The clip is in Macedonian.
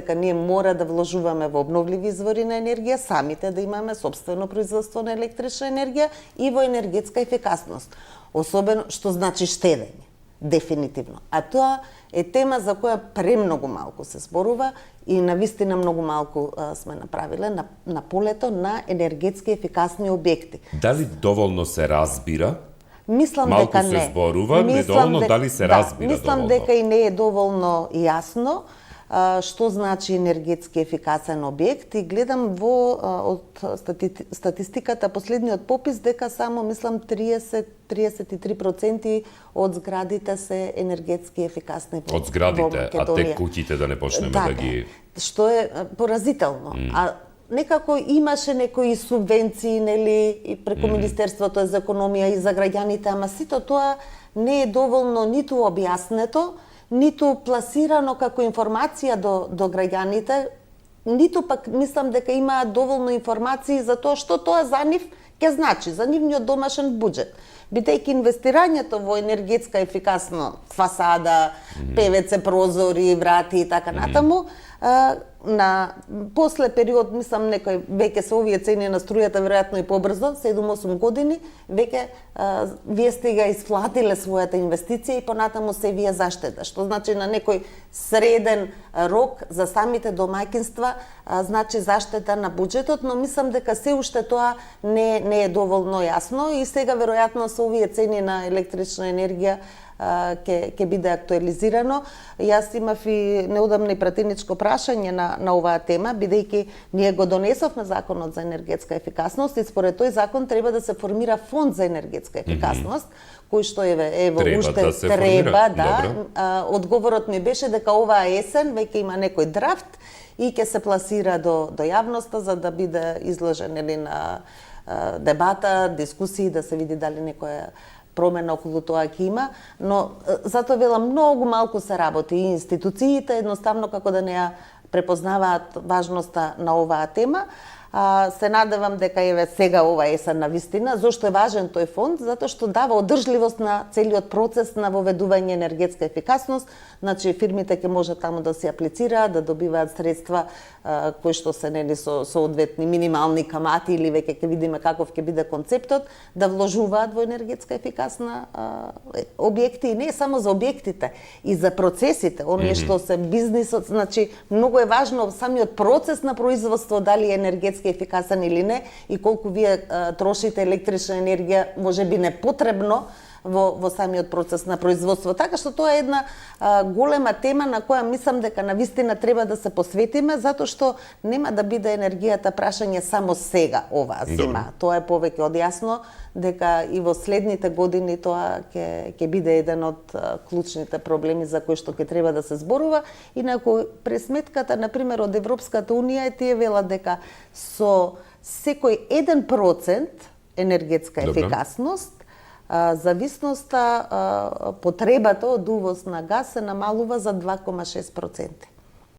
дека ние мора да вложуваме во обновливи извори на енергија, самите да имаме собствено производство на електрична енергија и во енергетска ефикасност. Особено што значи штедење, дефинитивно. А тоа е тема за која премногу малку се зборува и навистина многу малку сме направиле на полето на енергетски ефикасни објекти. Дали доволно се разбира? Мислам Малку дека се не. зборува, недоволно дали се разбира мислам доволно? дека и не е доволно јасно што значи енергетски ефикасен објект и гледам од статистиката последниот попис дека само мислам 33% од зградите се енергетски ефикасни во Од зградите, а Македонија. те куќите да не почнеме да ги... Што е поразително. А некако имаше некои субвенции, нели, и преку Министерството за економија и за граѓаните, ама сито тоа не е доволно ниту објаснето, ниту пласирано како информација до граѓаните, ниту пак мислам дека има доволно информации за тоа што тоа за нив ќе значи, за нивниот домашен буџет. Бидејќи инвестирањето во енергетска ефикасно фасада, ПВЦ прозори, врати и така натаму, на после период, мислам, некој веќе се овие цени на струјата веројатно и побрзо, 7-8 години, веќе вие сте ga исплатиле својата инвестиција и понатаму се вие заштеда. Што значи на некој среден рок за самите домаќинства значи заштета на буџетот, но мислам дека се уште тоа не е доволно јасно и сега веројатно со овие цени на електрична енергија ќе биде актуализирано. Јас имав и неодамна пратеничко прашање на оваа тема, бидејќи ние го донесовме законот за енергетска ефикасност и според тој закон треба да се формира фонд за енергетска ефикасност, кој што уште треба, одговорот ми беше дека оваа есен веќе има некој драфт и ќе се пласира до јавноста за да биде изложен на дебата, дискусии, да се види дали некоја промена околу тоа ќе има, но затоа велам многу малку се работи и институциите едноставно како да не ја препознаваат важноста на оваа тема. Се надевам дека еве сега ова есен на вистина. Зошто е важен тој фонд? Затоа што дава одржливост на целиот процес на воведување енергетска ефикасност. Значи фирмите ќе можат таму да се аплицираат, да добиваат средства кои што се нели со соодветни минимални камати или веќе ќе видиме каков ќе биде концептот, да вложуваат во енергетска ефикасна објекти и не само за објектите, и за процесите, оние што се бизнисот, значи многу е важно самиот процес на производство дали е енергетски ефикасен или не и колку вие трошите електрична енергија, можеби непотребно во самиот процес на производство. Така што тоа е една голема тема на која мислам дека навистина треба да се посветиме, затоа што нема да биде енергијата прашање само сега оваа зима. Тоа е повеќе од јасно дека и во следните години тоа ќе биде еден од клучните проблеми за кои што ќе треба да се зборува. Инаку пресметката на пример од Европската унија е тие велат дека со секој 1% енергетска ефикасност зависноста, потребата од увоз на газ се намалува за 2,6%.